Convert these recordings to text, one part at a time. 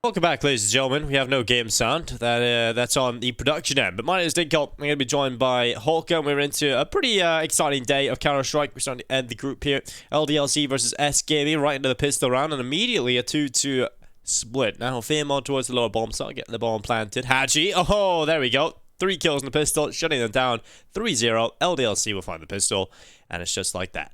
Welcome back, ladies and gentlemen. We have no game sound. That's on the production end. But my name is Dinkel. I'm going to be joined by Hulka. We're into a pretty exciting day of Counter-Strike. We're starting to end the group here. LDLC versus S Gaming, right into the pistol round, and immediately a 2-2 split. Now, Fame on towards the lower bomb site, getting the bomb planted. hAdji, oh, there we go. 3 kills in the pistol, shutting them down. 3-0. LDLC will find the pistol, and it's just like that.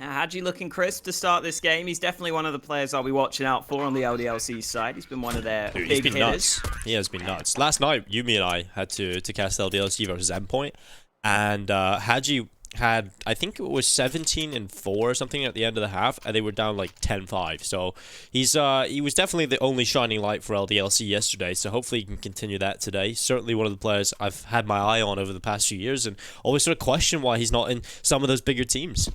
hAdji looking crisp to start this game. He's definitely one of the players I'll be watching out for on the LDLC side. He's been one of their big hitters. Nuts. He has been nuts. Last night, Yumi and I had to cast LDLC versus Endpoint, and hAdji had, I think it was 17-4 or something at the end of the half, and they were down like 10-5. So he was definitely the only shining light for LDLC yesterday. So hopefully he can continue that today. Certainly one of the players I've had my eye on over the past few years, and always sort of question why he's not in some of those bigger teams.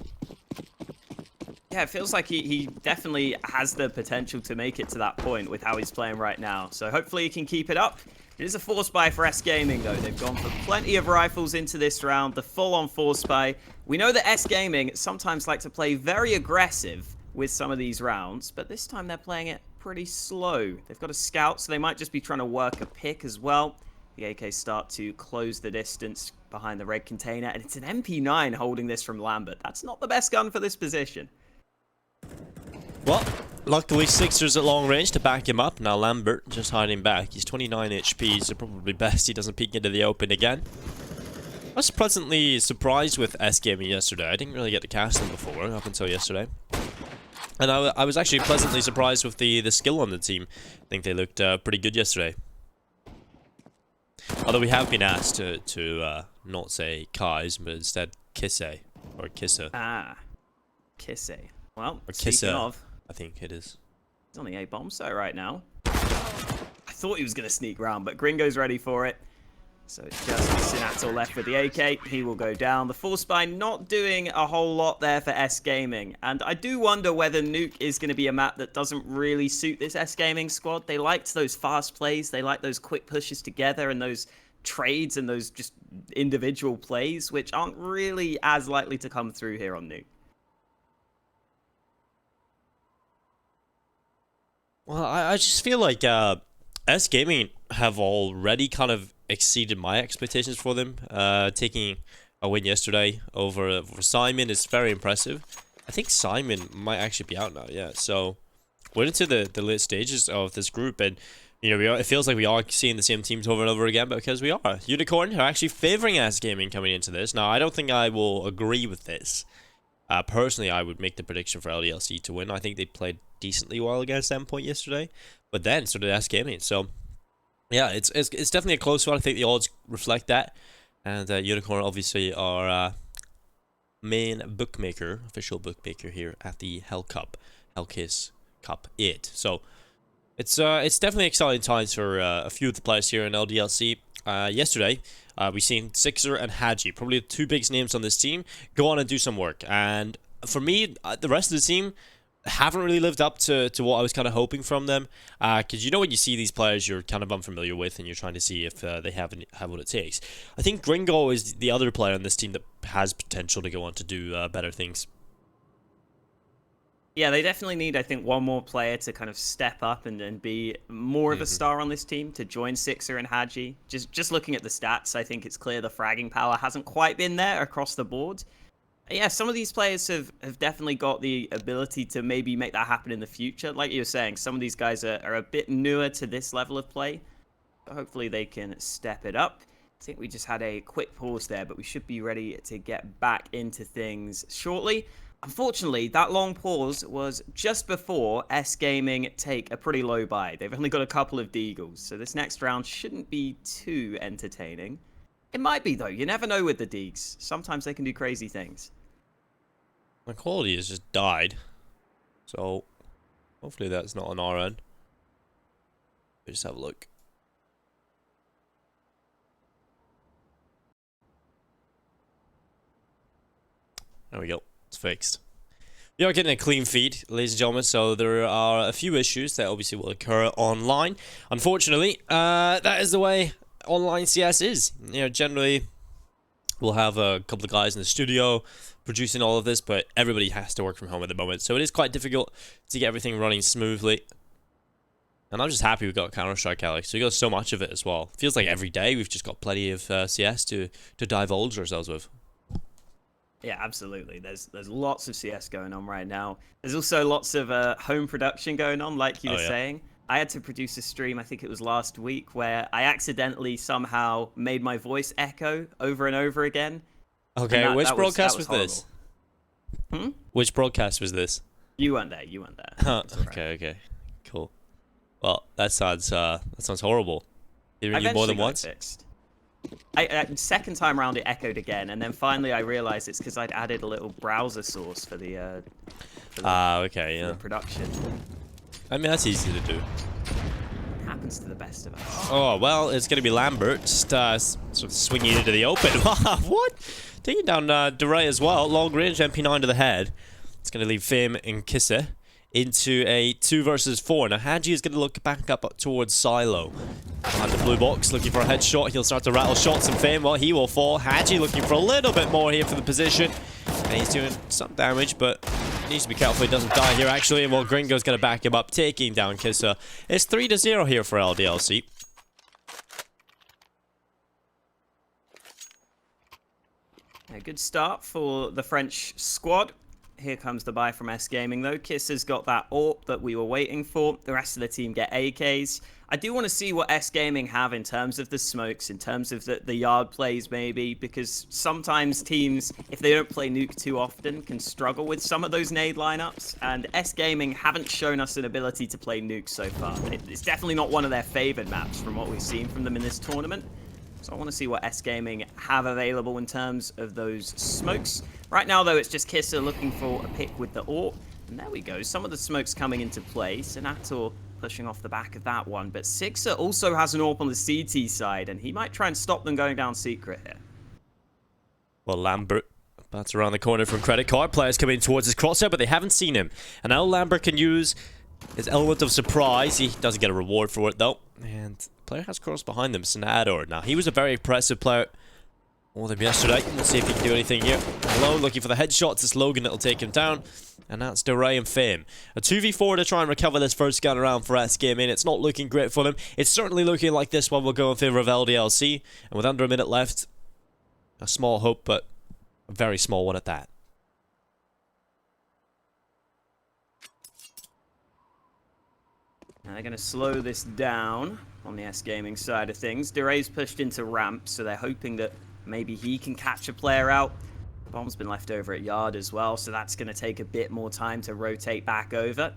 Yeah, it feels like he definitely has the potential to make it to that point with how he's playing right now. So hopefully he can keep it up. It is a force buy for S Gaming, though. They've gone for plenty of rifles into this round, the full-on force buy. We know that S Gaming sometimes like to play very aggressive with some of these rounds, but this time they're playing it pretty slow. They've got a scout, so they might just be trying to work a pick as well. The AK start to close the distance behind the red container, and it's an MP9 holding this from Lambert. That's not the best gun for this position. Well, luckily Sixer's at long range to back him up. Now Lambert just hiding back. He's 29 HP, so probably best he doesn't peek into the open again. I was pleasantly surprised with S Gaming yesterday. I didn't really get to cast them before, up until yesterday. And I was actually pleasantly surprised with the skill on the team. I think they looked pretty good yesterday. Although we have been asked to not say kise, but instead kise, or kise. Ah, kise. Well, or speaking of, I think it is. He's on the A bomb site right now. I thought he was going to sneak round, but Gringo's ready for it. So it's just Sinator left with the AK. He will go down. The force buy not doing a whole lot there for S Gaming. And I do wonder whether Nuke is going to be a map that doesn't really suit this S Gaming squad. They liked those fast plays. They like those quick pushes together and those trades and those just individual plays, which aren't really as likely to come through here on Nuke. Well, I just feel like S Gaming have already kind of exceeded my expectations for them. Taking a win yesterday over Simon is very impressive. I think Simon might actually be out now, yeah. So we're into the late stages of this group, and you know it feels like we are seeing the same teams over and over again, but because we are. Unicorn are actually favoring S Gaming coming into this. Now, I don't think I will agree with this. Personally, I would make the prediction for LDLC to win. I think they played decently well against Endpoint yesterday, but then so did S Gaming. So yeah, it's definitely a close one. I think the odds reflect that, and Unicorn obviously our main bookmaker, official bookmaker here at the Hellcase Cup 8. So it's definitely exciting times for a few of the players here in LDLC. Yesterday, we seen Sixer and hAdji, probably the two biggest names on this team, go on and do some work. And for me, the rest of the team haven't really lived up to what I was kind of hoping from them. Because you know when you see these players you're kind of unfamiliar with and you're trying to see if they have what it takes. I think Gringo is the other player on this team that has potential to go on to do better things. Yeah, they definitely need, I think, one more player to kind of step up and be more of a star on this team to join Sixer and hAdji. Just looking at the stats, I think it's clear the fragging power hasn't quite been there across the board. Yeah, some of these players have definitely got the ability to maybe make that happen in the future. Like you were saying, some of these guys are a bit newer to this level of play. But hopefully they can step it up. I think we just had a quick pause there, but we should be ready to get back into things shortly. Unfortunately, that long pause was just before S Gaming take a pretty low buy. They've only got a couple of deagles, so this next round shouldn't be too entertaining. It might be, though. You never know with the deags. Sometimes they can do crazy things. My quality has just died, so hopefully that's not on our end. Let's just have a look. There we go. It's fixed. We are getting a clean feed, ladies and gentlemen, so there are a few issues that obviously will occur online. Unfortunately, that is the way online CS is. You know, generally, we'll have a couple of guys in the studio producing all of this, but everybody has to work from home at the moment, so it is quite difficult to get everything running smoothly. And I'm just happy we got Counter-Strike, Alex. We got so much of it as well. Feels like every day we've just got plenty of CS to divulge ourselves with. Yeah, absolutely. There's lots of CS going on right now. There's also lots of home production going on, like you were saying. I had to produce a stream, I think it was last week, where I accidentally somehow made my voice echo over and over again. Okay, which broadcast was this? Which broadcast was this? You weren't there. You weren't there. Okay. Cool. Well, that sounds horrible. Hearing you more than once. Fixed. Second time around, it echoed again, and then finally I realized it's because I'd added a little browser source for the production. I mean, that's easy to do. It happens to the best of us. Oh, well, it's going to be Lambert just sort of swinging into the open. What? Taking down Diray as well. Long range MP9 to the head. It's going to leave Fame and Kise into a 2 versus 4. Now, hAdji is going to look back up towards Silo. Behind the blue box, looking for a headshot. He'll start to rattle shots, and Fame, well, he will fall. hAdji looking for a little bit more here for the position. And he's doing some damage, but needs to be careful he doesn't die here, actually. And well, Gringo's going to back him up, taking down Kise. It's 3-0 here for LDLC. A good start for the French squad. Here comes the buy from S Gaming, though. Kise's got that AWP that we were waiting for. The rest of the team get AKs. I do want to see what S Gaming have in terms of the smokes, in terms of the yard plays, maybe, because sometimes teams, if they don't play Nuke too often, can struggle with some of those nade lineups. And S Gaming haven't shown us an ability to play Nuke so far. It's definitely not one of their favored maps from what we've seen from them in this tournament. So I want to see what S Gaming have available in terms of those smokes. Right now, though, it's just Kise looking for a pick with the AWP. And there we go. Some of the smokes coming into play. Senator pushing off the back of that one. But Sixer also has an AWP on the CT side, and he might try and stop them going down secret here. Well, Lambert bats around the corner from Credit Card. Players coming towards his crosshair, but they haven't seen him. And now Lambert can use his element of surprise. He doesn't get a reward for it, though. And the player has crossed behind them, Senator. Now, he was a very impressive player more than yesterday. Let's see if he can do anything here. Alone, looking for the headshots. It's logAN that'll take him down. And that's Diray and Fame. A 2v4 to try and recover this first gun around for S Gaming. It's not looking great for them. It's certainly looking like this one will go in favor of LDLC. And with under a minute left, a small hope, but a very small one at that. Now they're going to slow this down on the S Gaming side of things. Diray's pushed into ramp, so they're hoping that maybe he can catch a player out. Bomb's been left over at yard as well, so that's going to take a bit more time to rotate back over.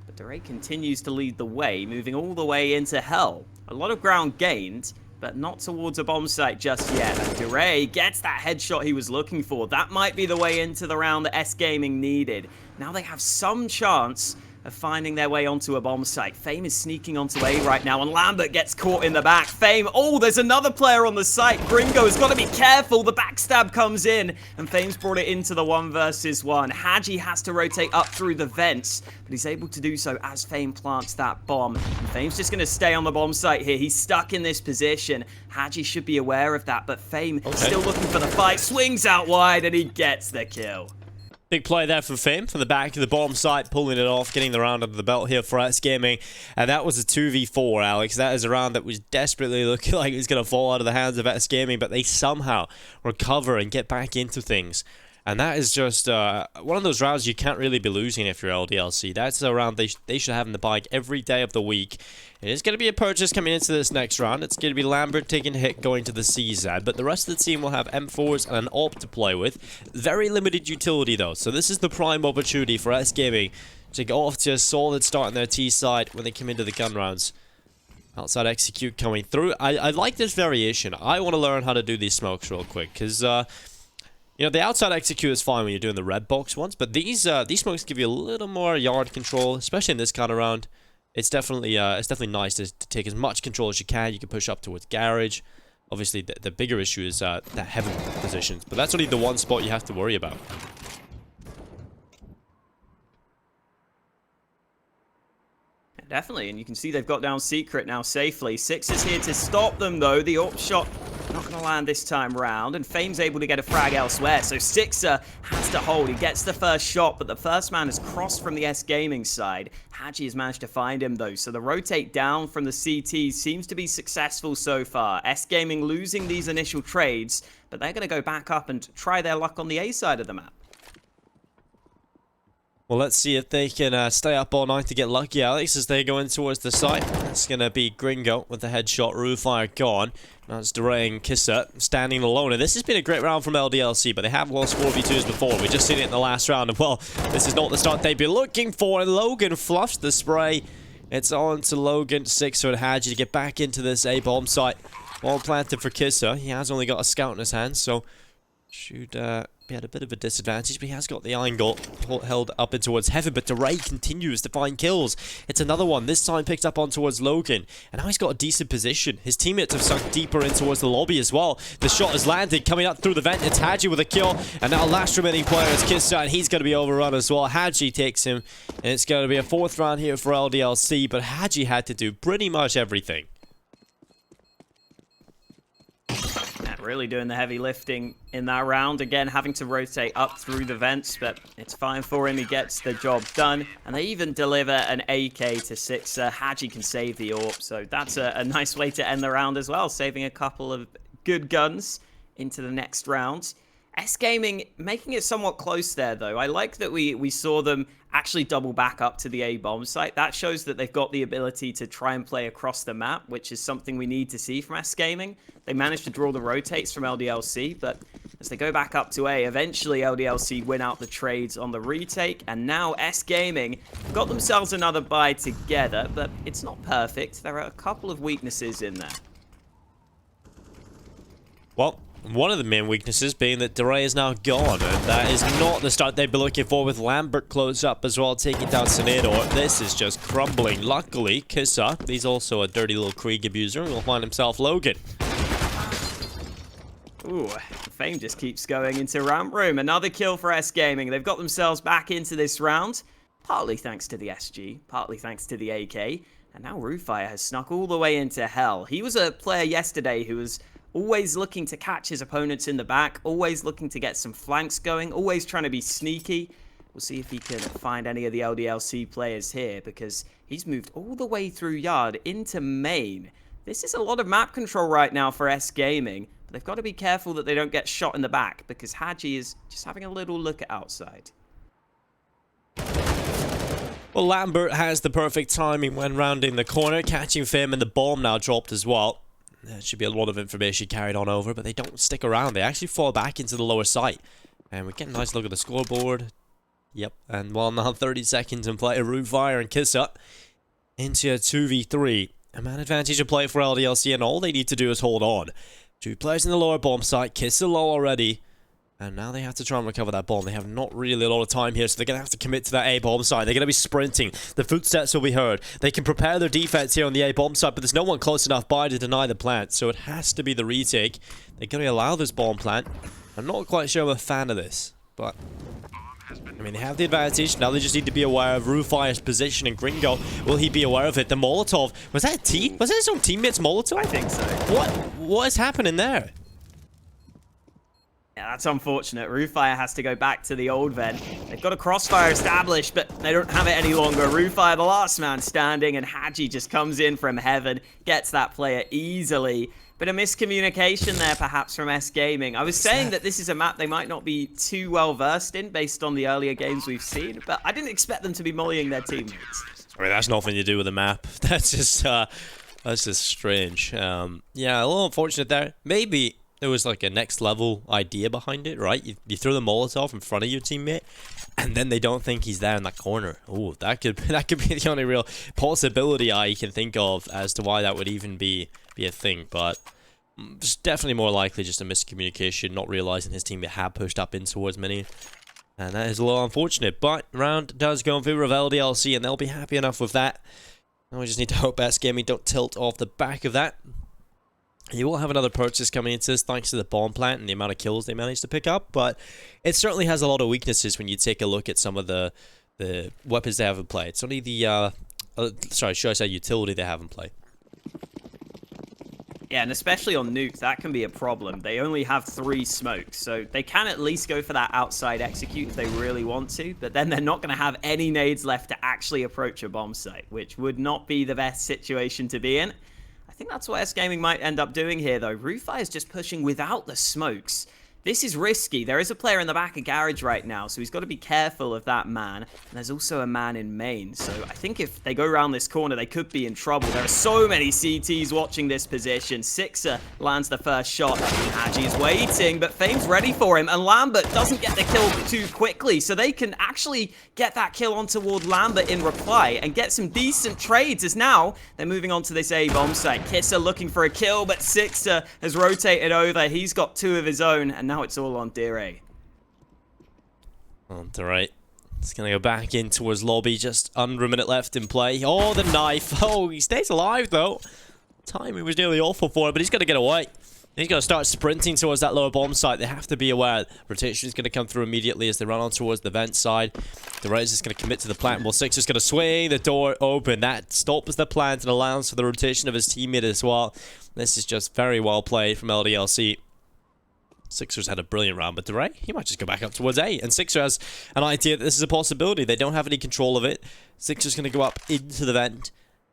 But Diray continues to lead the way, moving all the way into Hell. A lot of ground gained, but not towards a bomb site just yet. And Diray gets that headshot he was looking for. That might be the way into the round that S Gaming needed. Now they have some chance of finding their way onto a bomb site. Fame is sneaking onto A right now, and Lambert gets caught in the back. Fame, oh, there's another player on the site. Gringo has got to be careful. The backstab comes in, and Fame's brought it into the 1 versus 1. hAdji has to rotate up through the vents, but he's able to do so as Fame plants that bomb. And Fame's just going to stay on the bomb site here. He's stuck in this position. hAdji should be aware of that, but Fame still looking for the fight. Swings out wide, and he gets the kill. Big play there for Fame from the back of the bomb site, pulling it off, getting the round under the belt here for S Gaming. And that was a 2v4, Alex. That is a round that was desperately looking like it was going to fall out of the hands of S Gaming, but they somehow recover and get back into things. And that is just one of those rounds you can't really be losing if you're LDLC. That's a round they should have in the bag every day of the week. It is going to be a purchase coming into this next round. It's going to be Lambert taking a hit going to the CZ, but the rest of the team will have M4s and an AWP to play with. Very limited utility though, so this is the prime opportunity for S Gaming to go off to a solid start on their T side when they come into the gun rounds. Outside execute coming through. I like this variation. I want to learn how to do these smokes real quick, because you know, the outside execute is fine when you're doing the red box ones, but these smokes give you a little more yard control, especially in this kind of round. It's definitely nice to take as much control as you can. You can push up towards garage. Obviously, the bigger issue is that heaven positions, but that's only the one spot you have to worry about. Definitely, and you can see they've got down secret now safely. Six is here to stop them, though. The AWP shot not going to land this time round, and Fame's able to get a frag elsewhere. So Sixer has to hold. He gets the first shot, but the first man has crossed from the S Gaming side. hAdji has managed to find him though, so the rotate down from the CT seems to be successful so far. S Gaming losing these initial trades, but they're going to go back up and try their luck on the A side of the map. Well, let's see if they can stay up all night to get lucky, Alex, as they go in towards the site. It's going to be Gringo with the headshot, RuFire gone. Now it's Diray and kise standing alone. And this has been a great round from LDLC, but they have lost 4v2s before. We've just seen it in the last round. And, well, this is not the start they'd be looking for. And logAN fluffs the spray. It's on to logAN, Sixer, and hAdji to get back into this A-bomb site. All planted for kise. He has only got a scout in his hand, so should be at a bit of a disadvantage, but he has got the angle held up in towards heaven. But Diray continues to find kills. It's another one, this time picked up on towards logAN, and now he's got a decent position. His teammates have sunk deeper in towards the lobby as well. The shot has landed, coming up through the vent. It's hAdji with a kill, and now last remaining player is kise, and he's going to be overrun as well. hAdji takes him, and it's going to be a 4th round here for LDLC, but hAdji had to do pretty much everything. Really doing the heavy lifting in that round. Again, having to rotate up through the vents, but it's fine for him. He gets the job done. And they even deliver an AK to Sixer. hAdji can save the AWP, so that's a nice way to end the round as well, saving a couple of good guns into the next round. S Gaming making it somewhat close there, though. I like that we saw them actually double back up to the A-bomb site. That shows that they've got the ability to try and play across the map, which is something we need to see from S Gaming. They managed to draw the rotates from LDLC, but as they go back up to A, eventually LDLC win out the trades on the retake, and now S Gaming got themselves another buy together, but it's not perfect. There are a couple of weaknesses in there. Well, one of the main weaknesses being that Diray is now gone, and that is not the start they'd be looking for, with Lambert close up as well, taking down Senador. This is just crumbling. Luckily, kise, he's also a dirty little Krieg abuser, and will find himself logAN. Ooh, Fame just keeps going into ramp room. Another kill for S Gaming. They've got themselves back into this round, partly thanks to the SG, partly thanks to the AK, and now RuFire has snuck all the way into Hell. He was a player yesterday who was always looking to catch his opponents in the back, always looking to get some flanks going, always trying to be sneaky. We'll see if he can find any of the LDLC players here, because he's moved all the way through Yard into main. This is a lot of map control right now for S Gaming, but they've got to be careful that they don't get shot in the back, because hAdji is just having a little look at outside. Well, Lambert has the perfect timing when rounding the corner, catching Fame, and the bomb now dropped as well. There should be a lot of information carried on over, but they don't stick around. They actually fall back into the lower site. And we get a nice look at the scoreboard. Yep, and well, now 30 seconds in play. RuFire and kise into a 2v3. A man advantage to play for LDLC, and all they need to do is hold on. 2 players in the lower bomb site. kise low already. And now they have to try and recover that bomb. They have not really a lot of time here, so they're going to have to commit to that A-bomb side. They're going to be sprinting. The footsteps will be heard. They can prepare their defense here on the A-bomb side, but there's no one close enough by to deny the plant, so it has to be the retake. They're going to allow this bomb plant. I'm not quite sure I'm a fan of this, but I mean, they have the advantage. Now they just need to be aware of RuFire's position, and Gringo, will he be aware of it? The Molotov, was that his own teammate's Molotov? I think so. What is happening there? Yeah, that's unfortunate. RuFire has to go back to the old vent. They've got a crossfire established, but they don't have it any longer. RuFire, the last man standing, and hAdji just comes in from heaven, gets that player easily. But a miscommunication there, perhaps, from S Gaming. I was saying that this is a map they might not be too well versed in, based on the earlier games we've seen, but I didn't expect them to be mollying their teammates. I mean, that's nothing to do with the map. That's just strange. Yeah, a little unfortunate there. Maybe there was like a next level idea behind it, right? You throw the Molotov in front of your teammate, and then they don't think he's there in that corner. Oh, that could be the only real possibility I can think of as to why that would even be a thing. But it's definitely more likely just a miscommunication, not realizing his teammate had pushed up in towards mini. And that is a little unfortunate. But round does go in favor of LDLC, and they'll be happy enough with that. Now we just need to hope S Gaming don't tilt off the back of that. You will have another purchase coming into this thanks to the bomb plant and the amount of kills they managed to pick up, but it certainly has a lot of weaknesses when you take a look at some of the weapons they have in play. It's only the, sorry, should I say utility they have in play. Yeah, and especially on Nuke, that can be a problem. They only have 3 smokes, so they can at least go for that outside execute if they really want to, but then they're not going to have any nades left to actually approach a bomb site, which would not be the best situation to be in. I think that's what S Gaming might end up doing here, though. RuFire is just pushing without the smokes. This is risky. There is a player in the back of Garage right now, so he's got to be careful of that man. And there's also a man in main, so I think if they go around this corner, they could be in trouble. There are so many CTs watching this position. Sixer lands the first shot. hAdji is waiting, but Fame's ready for him, and Lambert doesn't get the kill too quickly, so they can actually get that kill on toward Lambert in reply and get some decent trades, as now they're moving on to this A bomb site. kise looking for a kill, but Sixer has rotated over. He's got 2 of his own, and now it's all on Diray. Well, Diray, it's going to go back in towards lobby, just under a minute left in play. Oh, the knife. Oh, he stays alive, though. Timing was nearly awful for him, but he's going to get away. He's going to start sprinting towards that lower bomb site. They have to be aware. Rotation is going to come through immediately as they run on towards the vent side. Diray is just going to commit to the plant. Well, Sixer's going to swing the door open. That stops the plant and allows for the rotation of his teammate as well. This is just very well played from LDLC. Sixer's had a brilliant round, but Diray, he might just go back up towards A. And Sixer has an idea that this is a possibility. They don't have any control of it. Sixer's going to go up into the vent.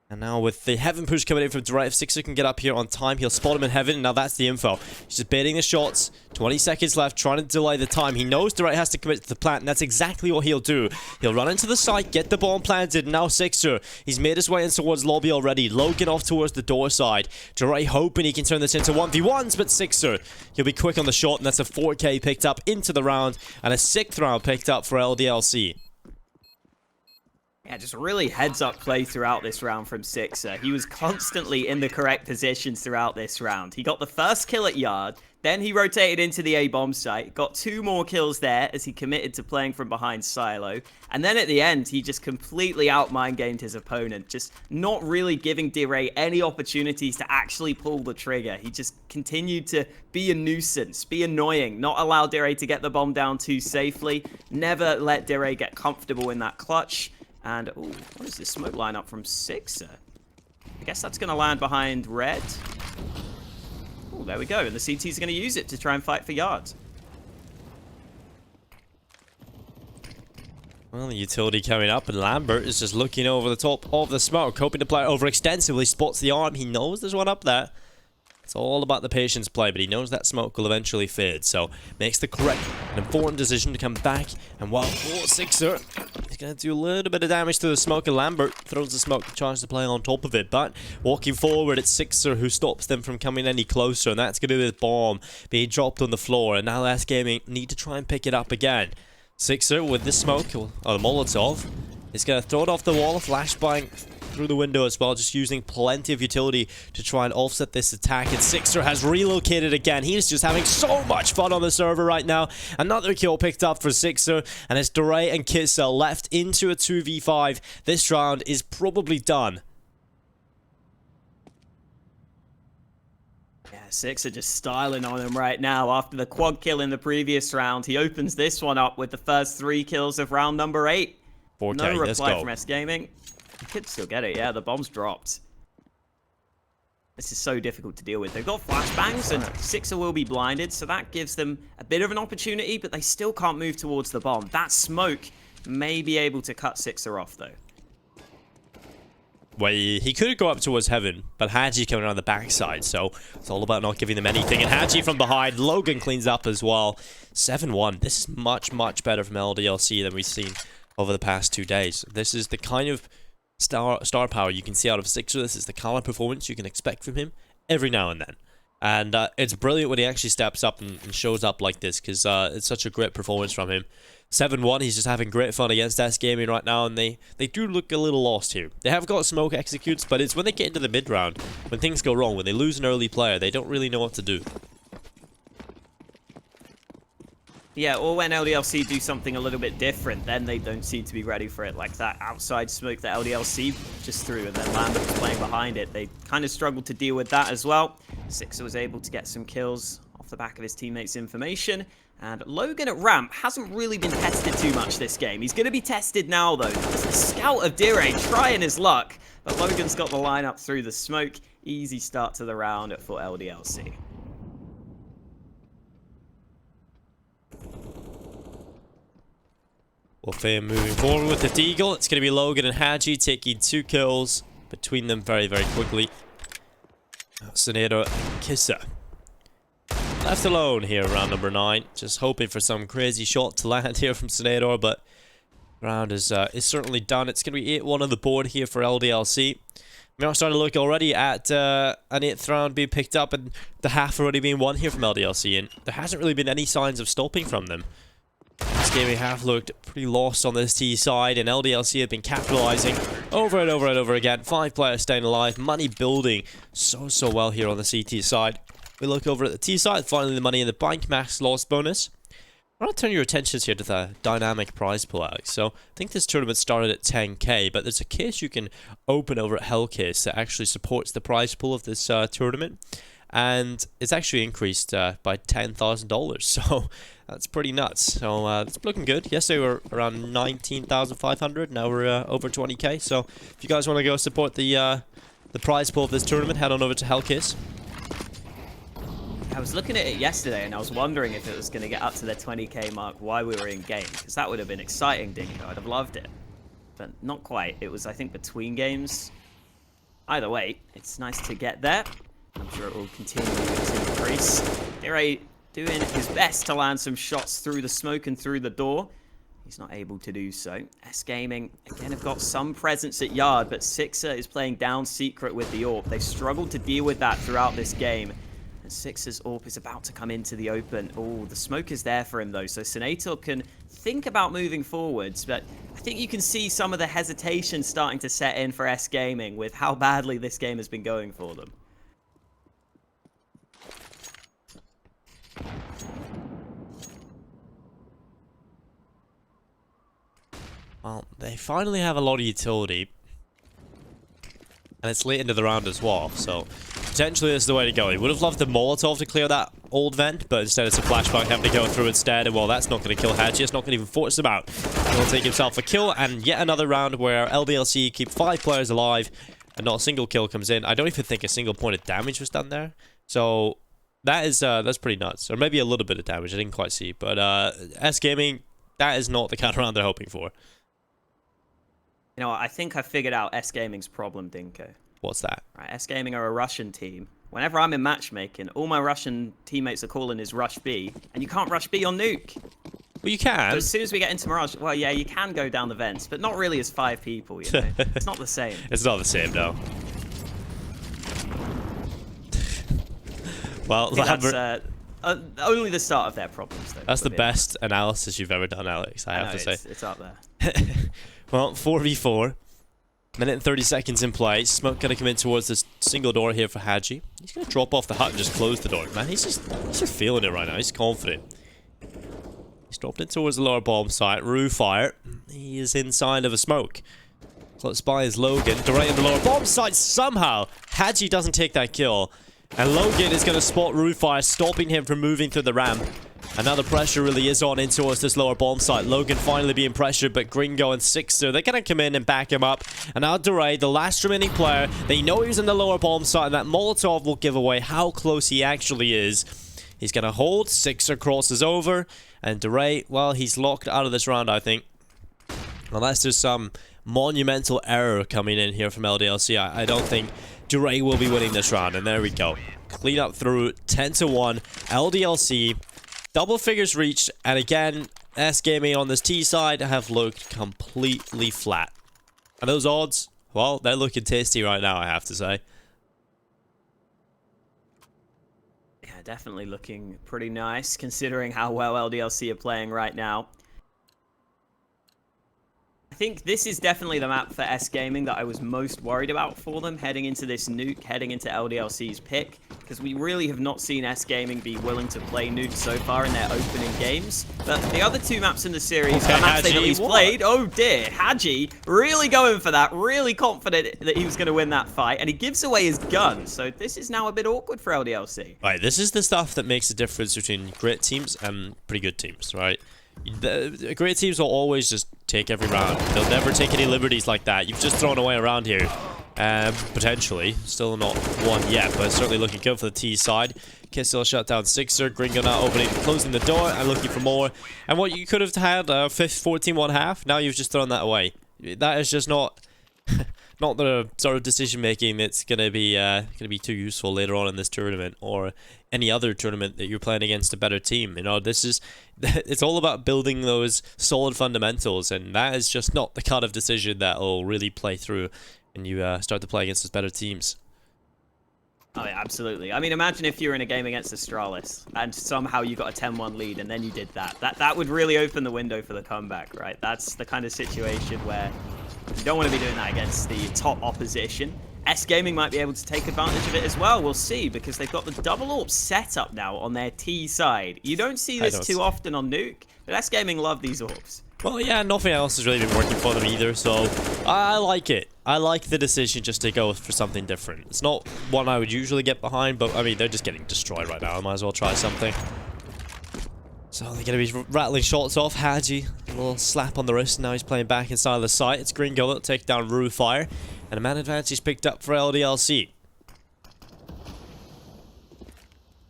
And now with the heaven push coming in from Diray, if Sixer can get up here on time, he'll spot him in heaven. And now that's the info. He's just baiting the shots. 20 seconds left, trying to delay the time. He knows Diray has to commit to the plant, and that's exactly what he'll do. He'll run into the site, get the bomb planted, and now Sixer, he's made his way in towards lobby already. logAN off towards the door side. Diray hoping he can turn this into 1v1s, but Sixer, he'll be quick on the shot, and that's a 4K picked up into the round, and a 6th round picked up for LDLC. Yeah, just really heads-up play throughout this round from Sixer. He was constantly in the correct positions throughout this round. He got the first kill at Yard, then he rotated into the A bomb site, got 2 more kills there as he committed to playing from behind Silo, and then at the end, he just completely out-mind-gamed his opponent, just not really giving Diray any opportunities to actually pull the trigger. He just continued to be a nuisance, be annoying, not allow Diray to get the bomb down too safely, never let Diray get comfortable in that clutch. And, ooh, what is this smoke lineup from Sixer? I guess that's going to land behind red. Oh, there we go. And the CTs are going to use it to try and fight for yards. Well, the utility coming up, and Lambert is just looking over the top of the smoke, hoping to play over extensively. Spots the arm. He knows there's one up there. It's all about the patience play, but he knows that smoke will eventually fade, so makes the correct and important decision to come back. And while Sixer is going to do a little bit of damage to the smoke, and Lambert throws the smoke, tries to play on top of it, but walking forward, it's Sixer who stops them from coming any closer, and that's going to be this bomb being dropped on the floor, and now S Gaming need to try and pick it up again. Sixer with the smoke, or the Molotov, is going to throw it off the wall, flashbang through the window as well, just using plenty of utility to try and offset this attack. And Sixer has relocated again. He's just having so much fun on the server right now. Another kill picked up for Sixer, and it's Diray and kise left into a 2v5. This round is probably done. Yeah, Sixer just styling on him right now. After the quad kill in the previous round, he opens this one up with the first 3 kills of round number 8. 4K, no reply let's go. from S Gaming. He could still get it, yeah, the bomb's dropped. This is so difficult to deal with. They've got flashbangs, and Sixer will be blinded, so that gives them a bit of an opportunity, but they still can't move towards the bomb. That smoke may be able to cut Sixer off, though. Well, he could go up towards heaven, but hAdji coming around the backside, so it's all about not giving them anything. And hAdji from behind, logAN cleans up as well. 7-1. This is much, much better from LDLC than we've seen over the past 2 days. This is the kind of star power you can see out of Sixer. This is the kind of performance you can expect from him every now and then. And it's brilliant when he actually steps up and shows up like this, because it's such a great performance from him. 7-1, he's just having great fun against S Gaming right now, and they do look a little lost here. They have got smoke executes, but it's when they get into the mid round, when things go wrong, when they lose an early player, they don't really know what to do. Yeah, or when LDLC do something a little bit different, then they don't seem to be ready for it. Like that outside smoke that LDLC just threw, and then Lambert was playing behind it. They kind of struggled to deal with that as well. Sixer was able to get some kills off off the back of his teammates' information. And logAN at ramp hasn't really been tested too much this game. He's going to be tested now, though. There's a scout of Diray trying his luck, but logAN's got the lineup through the smoke. Easy start to the round for LDLC. RuFire moving forward with the Deagle. It's going to be logAN and hAdji taking 2 kills between them very, very quickly. StarLadder, kise. Left alone here, round number 9. Just hoping for some crazy shot to land here from StarLadder, but round is certainly done. It's going to be 8-1 on the board here for LDLC. We're starting to look already at an 8th round being picked up and the half already being won here from LDLC, and there hasn't really been any signs of stopping from them. This gaming half looked pretty lost on this T side, and LDLC have been capitalizing over and over and over again. 5 players staying alive, money building so well here on the CT side. We look over at the T side, finally the money in the bank, max loss bonus. I want to turn your attentions here to the dynamic prize pool, Alex. So I think this tournament started at 10k, but there's a case you can open over at Hellcase that actually supports the prize pool of this tournament. And it's actually increased by $10,000, so that's pretty nuts. So it's looking good. Yesterday we were around 19,500. Now we're over 20k. So if you guys want to go support the prize pool of this tournament, head on over to Hellcase. I was looking at it yesterday and I was wondering if it was going to get up to the 20k mark while we were in game, because that would have been exciting, Dingo. I'd have loved it, but not quite. It was, I think, between games. Either way, it's nice to get there. I'm sure it will continue to increase. Diray doing his best to land some shots through the smoke and through the door. He's not able to do so. S Gaming, again, have got some presence at yard, but Sixer is playing down secret with the AWP. They've struggled to deal with that throughout this game. And Sixer's AWP is about to come into the open. Oh, the smoke is there for him, though, so Senator can think about moving forwards, but I think you can see some of the hesitation starting to set in for S Gaming with how badly this game has been going for them. Well, they finally have a lot of utility. And it's late into the round as well, so potentially this is the way to go. He would have loved the Molotov to clear that old vent, but instead it's a flashbang having to go through instead, and well, that's not going to kill hAdji. It's not going to even force him out. He'll take himself a kill, and yet another round where LDLC keep 5 players alive, and not a single kill comes in. I don't even think a single point of damage was done there, so that's pretty nuts. Or maybe a little bit of damage, I didn't quite see, but S Gaming, that is not the kind of round they're hoping for. You know what, I think I figured out S Gaming's problem, Dinko. What's that? Right, S Gaming are a Russian team. Whenever I'm in matchmaking, all my Russian teammates are calling is Rush B, and you can't Rush B on Nuke. Well, you can. So as soon as we get into Mirage, well, yeah, you can go down the vents, but not really as 5 people, you know? It's not the same. It's not the same, no. Well, Lambert, that's only the start of their problems, though. That's the best analysis you've ever done, Alex, I have to say. It's up there. Well, 4v4. Minute and 30 seconds in play. Smoke going to come in towards this single door here for hAdji. He's going to drop off the hut and just close the door. Man, he's just feeling it right now. He's confident. He's dropped in towards the lower bomb site. RuFire. He is inside of a smoke. Close by is logAN. Diray in the lower bomb site. Somehow, hAdji doesn't take that kill. And logAN is going to spot RuFire, stopping him from moving through the ramp. And now the pressure really is on in towards this lower bomb site. logAN finally being pressured, but Gringo and Sixer, they're going to come in and back him up. And now Diray, the last remaining player, they know he's in the lower bomb site, and that Molotov will give away how close he actually is. He's going to hold, Sixer crosses over, and Diray, well, he's locked out of this round, I think. Unless there's some monumental error coming in here from LDLC, I don't think Diray will be winning this round. And there we go. Clean up through 10-1. LDLC. Double figures reached, and again, S Gaming on this T side have looked completely flat. And those odds, well, they're looking tasty right now, I have to say. Yeah, definitely looking pretty nice, considering how well LDLC are playing right now. I think this is definitely the map for S Gaming that I was most worried about for them heading into this Nuke, heading into LDLC's pick, because we really have not seen S Gaming be willing to play Nuke so far in their opening games. But the other two maps in the series are maps they've at least played. Oh dear, hAdji really going for that, really confident that he was going to win that fight, and he gives away his gun. So this is now a bit awkward for LDLC. Right, this is the stuff that makes the difference between great teams and pretty good teams, right? The great teams will always just take every round. They'll never take any liberties like that. You've just thrown away around here. Potentially. Still not won yet, but certainly looking good for the T side. Kise will shut down Sixer. Gringo now opening, closing the door and looking for more. And what you could have had, 14-1 half, now you've just thrown that away. That is just not... not the sort of decision making that's gonna be too useful later on in this tournament or any other tournament that you're playing against a better team. You know, it's all about building those solid fundamentals, and that is just not the kind of decision that will really play through when you start to play against those better teams. Oh yeah, absolutely. I mean, imagine if you were in a game against Astralis and somehow you got a 10-1 lead and then you did that. That would really open the window for the comeback, right? That's the kind of situation where you don't want to be doing that against the top opposition. S Gaming might be able to take advantage of it as well. We'll see, because they've got the double AWP setup now on their T side. You don't see this too often on Nuke, but S Gaming love these AWPs. Well, yeah, nothing else has really been working for them either, so I like it. I like the decision just to go for something different. It's not one I would usually get behind, but I mean, they're just getting destroyed right now. I might as well try something. So they're going to be rattling shots off. hAdji, a little slap on the wrist. Now he's playing back inside of the site. It's Gringo that'll take down RuFire. And a man advantage is picked up for LDLC.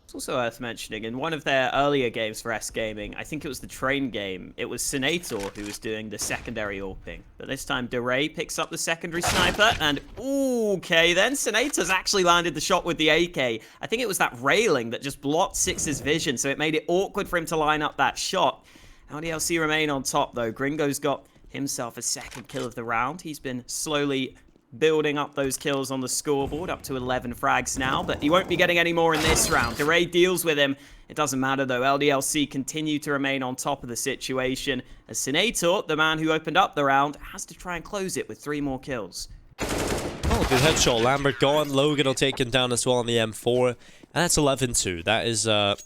It's also worth mentioning, in one of their earlier games for S Gaming, I think it was the train game, it was Senator who was doing the secondary AWPing. But this time Diray picks up the secondary sniper, and okay then, Senator's actually landed the shot with the AK. I think it was that railing that just blocked Six's vision, so it made it awkward for him to line up that shot. LDLC remain on top though. Gringo's got himself a second kill of the round. He's been slowly building up those kills on the scoreboard, up to 11 frags now, but he won't be getting any more in this round. Diray deals with him. It doesn't matter though. LDLC continue to remain on top of the situation, as Senator, the man who opened up the round, has to try and close it with 3 more kills. Oh, good headshot. Lambert gone. logAN will take him down as well on the M4. And that's 11-2. That is around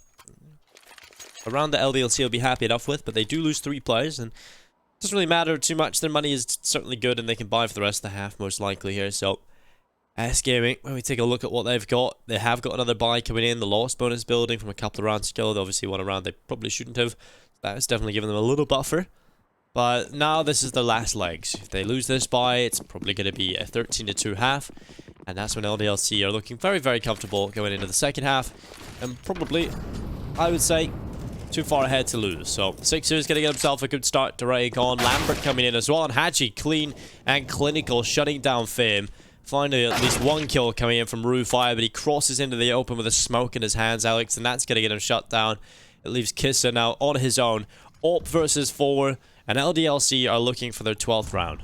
the LDLC will be happy enough with, but they do lose 3 players, and doesn't really matter too much. Their money is certainly good, and they can buy for the rest of the half, most likely here. So, S Gaming, when we take a look at what they've got, they have got another buy coming in. The loss bonus building from a couple of rounds ago. They obviously won a round they probably shouldn't have. That has definitely given them a little buffer. But now this is their last legs. If they lose this buy, it's probably going to be a 13-2 half. And that's when LDLC are looking very, very comfortable going into the second half. And probably, I would say, too far ahead to lose. So Sixer's going to get himself a good start. Diray gone. Lambert coming in as well. And hAdji, clean and clinical, shutting down Fame. Finally, at least 1 kill coming in from RuFire, but he crosses into the open with a smoke in his hands, Alex, and that's going to get him shut down. It leaves kise now on his own. AWP versus 4, and LDLC are looking for their 12th round.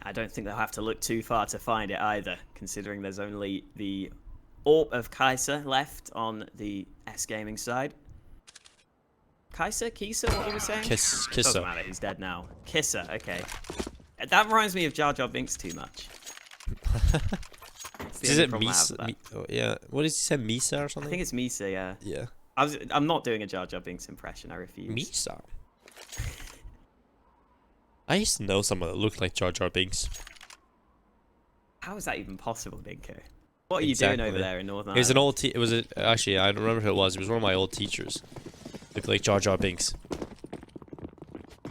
I don't think they'll have to look too far to find it either, considering there's only the AWP of kise left on the S Gaming side. Kise, what were we saying? Kise. Doesn't matter, he's dead now. Kise, okay. That reminds me of Jar Jar Binks too much. Is it Misa? Oh, yeah. What did he say? Misa or something? I think it's Misa, yeah. Yeah. I'm not doing a Jar Jar Binks impression, I refuse. Misa? I used to know someone that looked like Jar Jar Binks. How is that even possible, Dinko? What are you doing over there in Northern Ireland? It was an old actually, I don't remember who it was. It was one of my old teachers. Looked like Jar Jar Binks.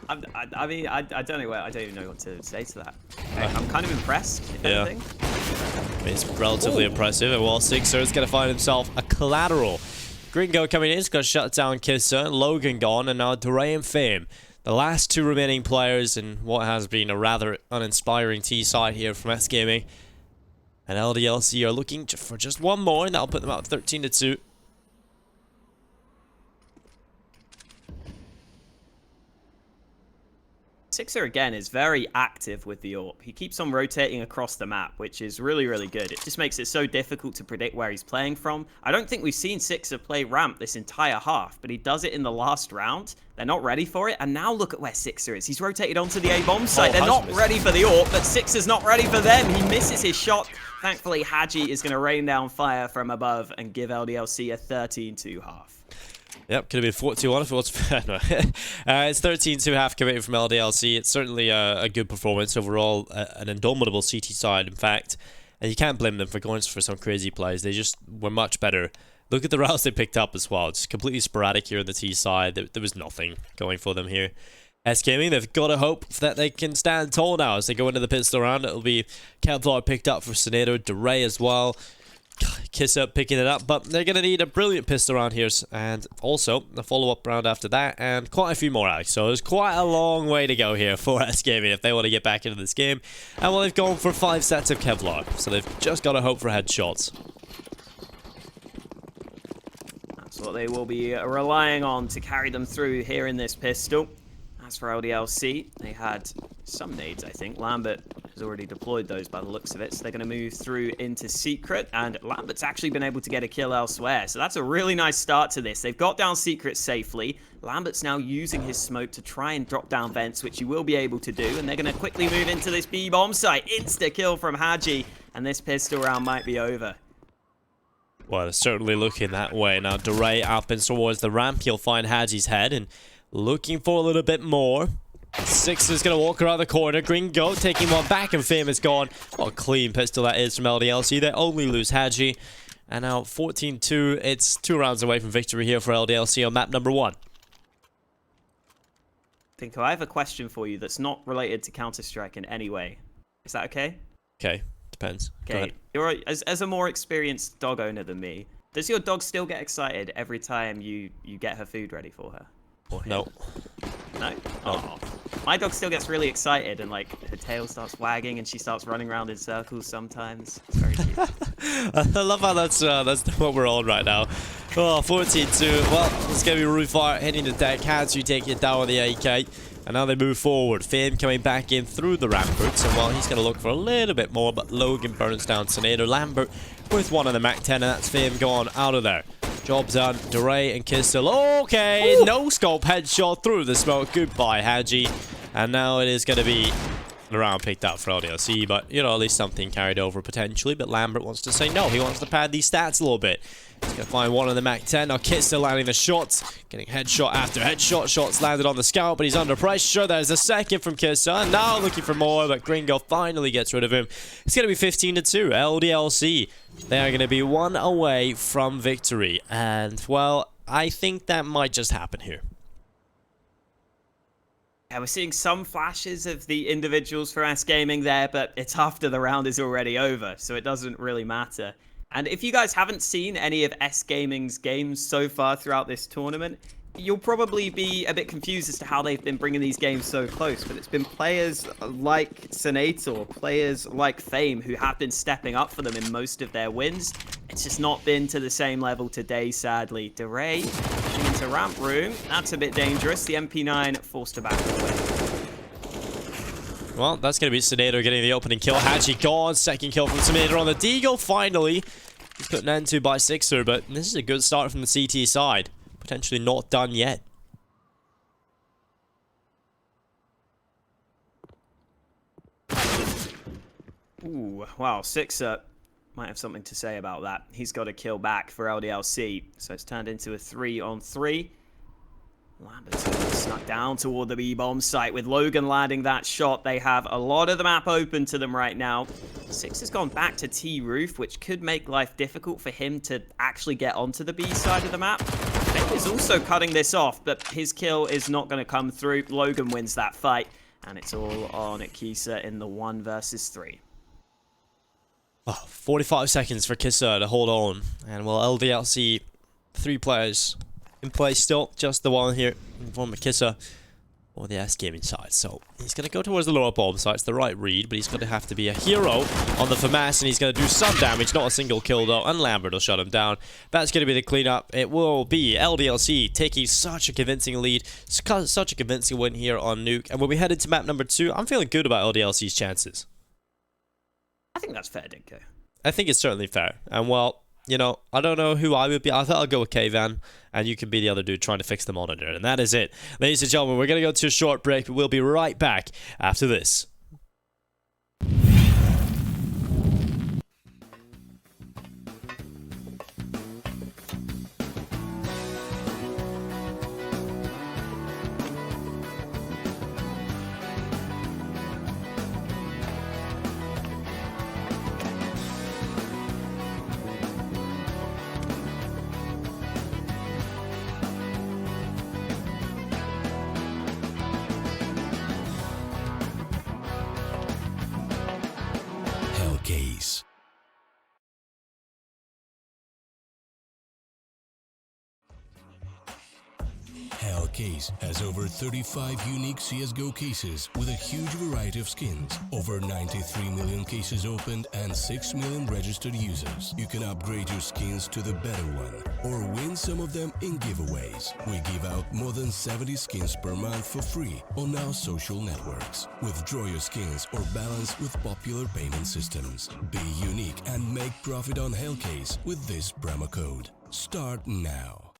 I mean, I don't know. I don't even know what to say to that. I'm kind of impressed, if anything. It's relatively impressive. And while Sixer is going to find himself a collateral. Gringo coming in is going to shut down kise. logAN gone, and now Diray and Fame. The last 2 remaining players in what has been a rather uninspiring T side here from S Gaming. And LDLC are looking for just 1 more, and that'll put them out 13-2. Sixer again is very active with the AWP. He keeps on rotating across the map, which is really, really good. It just makes it so difficult to predict where he's playing from. I don't think we've seen Sixer play ramp this entire half, but he does it in the last round. They're not ready for it, and now look at where Sixer is. He's rotated onto the A-bomb site. They're not ready for the AWP, but Sixer's not ready for them. He misses his shot. Thankfully, hAdji is going to rain down fire from above and give LDLC a 13-2 half. Yep, could have been 41 if it was fair. No. It's 13-2 half committed from LDLC. It's certainly a good performance overall, an indomitable CT side, in fact. And you can't blame them for going for some crazy plays. They just were much better. Look at the routes they picked up as well. It's completely sporadic here on the T side. There was nothing going for them here. SGaming, they've got to hope that they can stand tall now as they go into the pistol round. It'll be Kevlar picked up for Senator, Diray as well. kise picking it up, but they're going to need a brilliant pistol round here, and also a follow-up round after that, and quite a few more, Alex. So there's quite a long way to go here for SGaming if they want to get back into this game. And well, they've gone for 5 sets of Kevlar, so they've just got to hope for headshots. That's what they will be relying on to carry them through here in this pistol. As for LDLC, they had some nades, I think. Lambert has already deployed those by the looks of it, so they're going to move through into Secret, and Lambert's actually been able to get a kill elsewhere, so that's a really nice start to this. They've got down Secret safely. Lambert's now using his smoke to try and drop down vents, which he will be able to do, and they're going to quickly move into this B-bomb site. Insta-kill from hAdji, and this pistol round might be over. Well, it's certainly looking that way. Now, Diray up and towards the ramp. He'll find hAdji's head and looking for a little bit more. Sixer's going to walk around the corner. Gringo taking one back, and Fame is gone. What a clean pistol that is from LDLC. They only lose hAdji. And now 14-2. It's 2 rounds away from victory here for LDLC on map number 1. Tinko, I have a question for you that's not related to Counter-Strike in any way. Is that okay? Okay, depends. Okay, you're as a more experienced dog owner than me, does your dog still get excited every time you get her food ready for her? No. No? Oh. My dog still gets really excited and like her tail starts wagging and she starts running around in circles sometimes. It's very cute. I love how that's what we're on right now. Oh, 14-2. Well, it's going to be RuFire hitting the deck. hAdji taking it down with the AK. And now they move forward. Fame coming back in through the ramparts. And well, he's going to look for a little bit more, but logAN burns down Senator. Lambert with one on the Mac 10, and that's Fame gone out of there. Job done. Diray and kise. Okay, no scope headshot through the smoke. Goodbye, hAdji. And now it is going to be the round picked up for LDLC, but you know, at least something carried over potentially. But Lambert wants to say no. He wants to pad these stats a little bit. He's going to find one on the Mac 10. Now kise landing the shots, getting headshot after headshot. Shots landed on the scout, but he's under pressure. There's a second from kise. Now looking for more, but Gringo finally gets rid of him. It's going to be 15-2. LDLC, they are going to be 1 away from victory. And well, I think that might just happen here. Yeah, we're seeing some flashes of the individuals for SGaming there, but it's after the round is already over, so it doesn't really matter. And if you guys haven't seen any of SGaming's games so far throughout this tournament, you'll probably be a bit confused as to how they've been bringing these games so close, but it's been players like Senator, players like Fame, who have been stepping up for them in most of their wins. It's just not been to the same level today, sadly. Diray into ramp room. That's a bit dangerous. The MP9 forced to back away. Well, that's going to be Senator getting the opening kill. hAdji gone. Second kill from Senator on the Deagle. Finally, he's put an end to by Sixer, but this is a good start from the CT side. Potentially not done yet. Ooh, wow. Sixer might have something to say about that. He's got a kill back for LDLC, so it's turned into a 3-on-3. Lambert's snuck down toward the B-bomb site with logAN landing that shot. They have a lot of the map open to them right now. Six has gone back to T-roof, which could make life difficult for him to actually get onto the B side of the map. Fake is also cutting this off, but his kill is not going to come through. logAN wins that fight, and it's all on kise in the 1 versus 3. Oh, 45 seconds for kise to hold on. And well, LDLC, 3 players in play still. Just the one here from kise. or the S Gaming side. So he's going to go towards the lower bomb site. It's the right read, but he's going to have to be a hero on the FAMAS, and he's going to do some damage. Not a single kill though, and Lambert will shut him down. That's going to be the cleanup. It will be LDLC taking such a convincing lead, such a convincing win here on Nuke. And when we head into map number 2, I'm feeling good about LDLC's chances. I think that's fair, Dinko. I think it's certainly fair. And well, you know, I don't know who I would be. I thought I'll go with K-Van, and you can be the other dude trying to fix the monitor. And that is it. Ladies and gentlemen, we're going to go to a short break, but we'll be right back after this. Hellcase. Hellcase has over 35 unique CSGO cases with a huge variety of skins, over 93 million cases opened and 6 million registered users. You can upgrade your skins to the better one or win some of them in giveaways. We give out more than 70 skins per month for free on our social networks. Withdraw your skins or balance with popular payment systems. Be unique and make profit on Hellcase with this promo code. Start now.